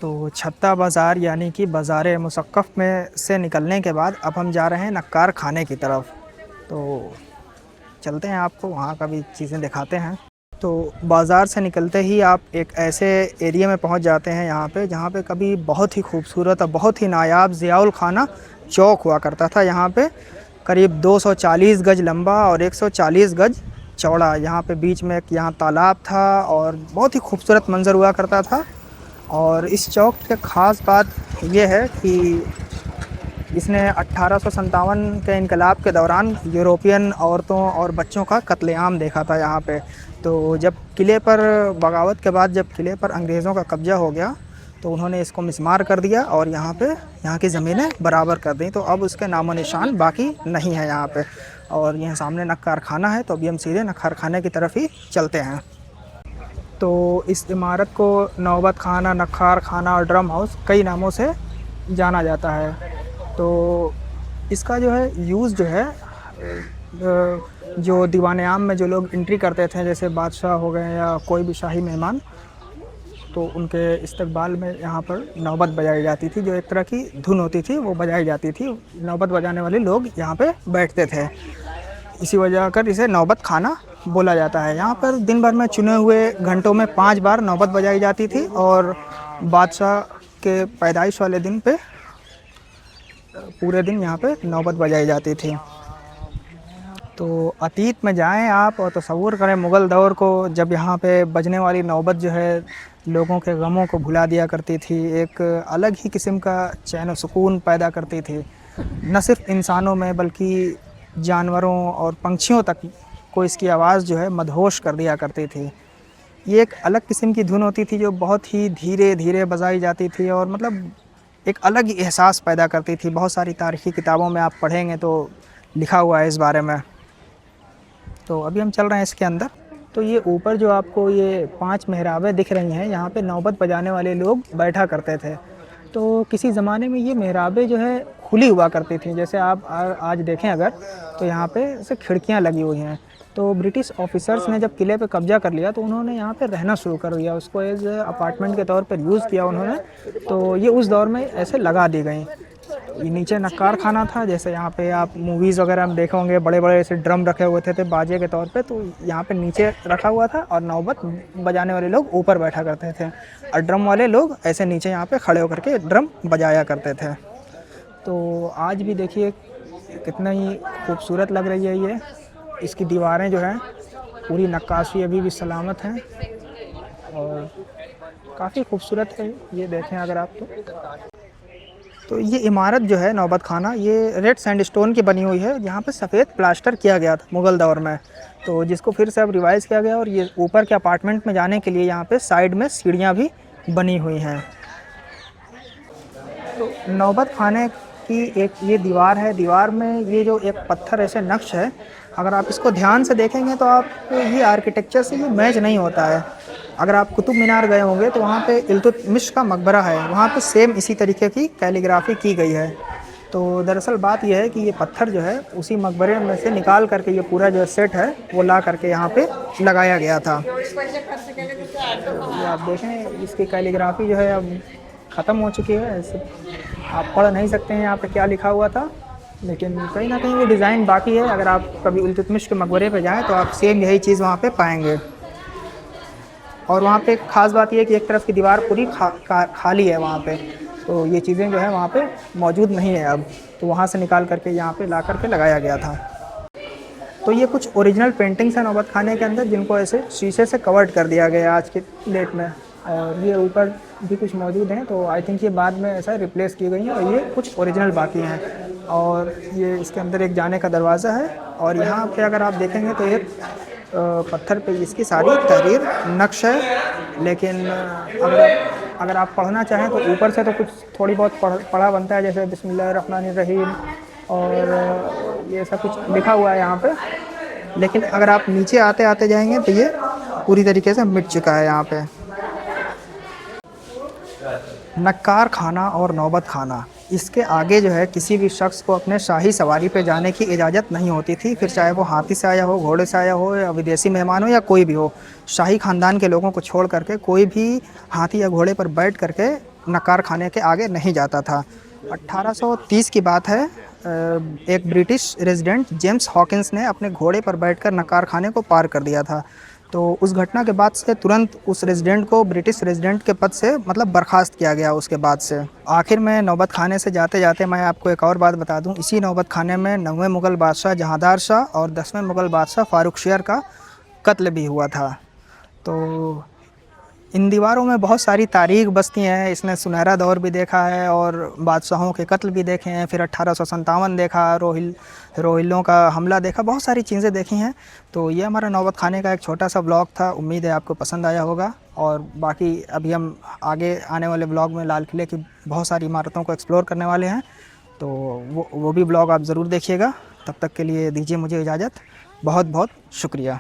तो छत्ता बाज़ार यानी कि बाज़ार मुसक्क़फ़ में से निकलने के बाद अब हम जा रहे हैं नक्कार खाने की तरफ। तो चलते हैं, आपको वहाँ का भी चीज़ें दिखाते हैं। तो बाज़ार से निकलते ही आप एक ऐसे एरिया में पहुँच जाते हैं यहाँ पे, जहाँ पे कभी बहुत ही खूबसूरत और बहुत ही नायाब ज़ियाउल खाना चौक हुआ करता था। यहाँ पे करीब 240 गज लंबा और 140 गज चौड़ा, यहाँ पे बीच में एक यहाँ तालाब था और बहुत ही खूबसूरत मंज़र हुआ करता था। और इस चौक की ख़ास बात ये है कि इसने 1857 के इनकलाब के दौरान यूरोपियन औरतों और बच्चों का कत्लेआम देखा था यहाँ पे। तो जब किले पर बगावत के बाद जब किले पर अंग्रेज़ों का कब्ज़ा हो गया, तो उन्होंने इसको मिस्मार कर दिया और यहाँ की ज़मीनें बराबर कर दी। तो अब उसके नामो निशान बाकी नहीं है यहाँ पे। और यहाँ सामने नक्कार खाना है, तो अभी हम सीधे नक्कार खाने की तरफ ही चलते हैं। तो इस इमारत को नौबत खाना, नक्कार खाना और ड्रम हाउस कई नामों से जाना जाता है। तो इसका जो है यूज़ जो है जो दीवान आम में जो लोग एंट्री करते थे, जैसे बादशाह हो गए या कोई भी शाही मेहमान, तो उनके इस्तकबाल में यहाँ पर नौबत बजाई जाती थी। जो एक तरह की धुन होती थी वो बजाई जाती थी। नौबत बजाने वाले लोग यहाँ पे बैठते थे, इसी वजह कर इसे नौबत खाना बोला जाता है। यहाँ पर दिन भर में चुने हुए घंटों में 5 बार नौबत बजाई जाती थी और बादशाह के पैदाइश वाले दिन पे पूरे दिन यहाँ पे नौबत बजाई जाती थी। तो अतीत में जाएं आप और तसव्वुर करें मुग़ल दौर को, जब यहाँ पे बजने वाली नौबत जो है लोगों के गमों को भुला दिया करती थी, एक अलग ही किस्म का चैन और सुकून पैदा करती थी। न सिर्फ इंसानों में बल्कि जानवरों और पंछियों तक को इसकी आवाज़ जो है मदहोश कर दिया करती थी। ये एक अलग किस्म की धुन होती थी जो बहुत ही धीरे धीरे बजाई जाती थी और मतलब एक अलग ही एहसास पैदा करती थी। बहुत सारी तारीख़ी किताबों में आप पढ़ेंगे तो लिखा हुआ है इस बारे में। तो अभी हम चल रहे हैं इसके अंदर। तो ये ऊपर जो आपको ये 5 मेहराबें दिख रही हैं, यहाँ पे नौबत बजाने वाले लोग बैठा करते थे। तो किसी ज़माने में ये मेहराबें जो है खुली हुआ करती थी। जैसे आप आज देखें अगर, तो यहाँ पे ऐसे खिड़कियाँ लगी हुई हैं। तो ब्रिटिश ऑफिसर्स ने जब किले पे कब्ज़ा कर लिया तो उन्होंने यहाँ पे रहना शुरू कर दिया, उसको एज अपार्टमेंट के तौर पर यूज़ किया उन्होंने। तो ये उस दौर में ऐसे लगा दी गई। ये नीचे नक्कार खाना था, जैसे यहाँ पे आप मूवीज़ वगैरह में देखे होंगे, बड़े बड़े ऐसे ड्रम रखे हुए थे बाजे के तौर पे, तो यहाँ पे नीचे रखा हुआ था और नौबत बजाने वाले लोग ऊपर बैठा करते थे और ड्रम वाले लोग ऐसे नीचे यहाँ पे खड़े होकर के ड्रम बजाया करते थे। तो आज भी देखिए कितना ही खूबसूरत लग रही है ये। इसकी दीवारें जो हैं पूरी नक्काशी अभी भी सलामत हैं और काफ़ी खूबसूरत है। ये देखें अगर आप तो ये इमारत जो है नौबत खाना, ये रेड सैंडस्टोन की बनी हुई है, यहाँ पे सफ़ेद प्लास्टर किया गया था मुग़ल दौर में, तो जिसको फिर से अब रिवाइज़ किया गया और ये ऊपर के अपार्टमेंट में जाने के लिए यहाँ पे साइड में सीढ़ियाँ भी बनी हुई हैं। तो नौबत खाने की एक ये दीवार है, दीवार में ये जो एक पत्थर ऐसे नक्श है, अगर आप इसको ध्यान से देखेंगे तो आप ये आर्किटेक्चर से ये मैच नहीं होता है। अगर आप कुतुब मीनार गए होंगे तो वहाँ पे इल्तुतमिश का मकबरा है, वहाँ पे सेम इसी तरीके की कैलीग्राफी की गई है। तो दरअसल बात यह है कि ये पत्थर जो है उसी मकबरे में से निकाल करके ये पूरा जो सेट है वो ला करके यहाँ पे लगाया गया था। तो ये आप देखें इसकी कैलीग्राफी जो है अब ख़त्म हो चुकी है, ऐसे आप पढ़ नहीं सकते हैं यहाँ पे क्या लिखा हुआ था, लेकिन कहीं ना कहीं वो डिज़ाइन बाकी है। अगर आप कभी इल्तुतमिश के मकबरे पे जाएं तो आप सेम यही चीज़ वहाँ पे पाएंगे। और वहाँ पे ख़ास बात यह है कि एक तरफ की दीवार पूरी खाली है वहाँ पे, तो ये चीज़ें जो है वहाँ पे मौजूद नहीं है अब, तो वहाँ से निकाल करके यहाँ पे ला करके लगाया गया था। तो ये कुछ ओरिजिनल पेंटिंग्स हैं नौबत खाने के अंदर, जिनको ऐसे शीशे से कवर्ड कर दिया गया आज के डेट में, और ये ऊपर भी कुछ मौजूद हैं। तो आई थिंक ये बाद में ऐसा रिप्लेस की गई हैं और ये कुछ ओरिजिनल बाकी हैं। और ये इसके अंदर एक जाने का दरवाज़ा है और यहाँ पे अगर आप देखेंगे तो एक पत्थर पे इसकी सारी तहरीर नक्श है, लेकिन अगर आप पढ़ना चाहें तो ऊपर से तो कुछ थोड़ी बहुत पढ़ा बनता है, जैसे बिस्मिल्लाहिर्रहमानिर्रहीम और ये सब कुछ लिखा हुआ है यहाँ पे। लेकिन अगर आप नीचे आते आते जाएंगे तो ये पूरी तरीके से मिट चुका है यहाँ पे। नक्कार खाना और नौबत खाना, इसके आगे जो है किसी भी शख्स को अपने शाही सवारी पे जाने की इजाज़त नहीं होती थी, फिर चाहे वो हाथी से आया हो, घोड़े से आया हो या विदेशी मेहमान हो या कोई भी हो। शाही ख़ानदान के लोगों को छोड़ करके कोई भी हाथी या घोड़े पर बैठ करके नकार खाने के आगे नहीं जाता था। 1830 की बात है, एक ब्रिटिश रेजिडेंट जेम्स हॉकिंस ने अपने घोड़े पर बैठकर नकार खाने को पार कर दिया था। तो उस घटना के बाद से तुरंत उस रेजिडेंट को ब्रिटिश रेजिडेंट के पद से मतलब बर्खास्त किया गया उसके बाद से। आखिर में नौबत खाने से जाते जाते मैं आपको एक और बात बता दूं, इसी नौबत खाने में 9वें मुग़ल बादशाह जहांदार शाह और 10वें मुग़ल बादशाह फारूक शेर का कत्ल भी हुआ था। तो इन दीवारों में बहुत सारी तारीख़ बसती हैं। इसने सुनहरा दौर भी देखा है और बादशाहों के कत्ल भी देखे हैं, फिर 1857 देखा, रोहिल्लों का हमला देखा, बहुत सारी चीज़ें देखी हैं। तो ये हमारा नौबत खाने का एक छोटा सा ब्लॉग था। उम्मीद है आपको पसंद आया होगा। और बाकी अभी हम आगे आने वाले ब्लॉग में लाल किले की बहुत सारी इमारतों को एक्सप्लोर करने वाले हैं। तो वो भी ब्लॉग आप ज़रूर देखिएगा। तब तक के लिए दीजिए मुझे इजाज़त। बहुत बहुत शुक्रिया।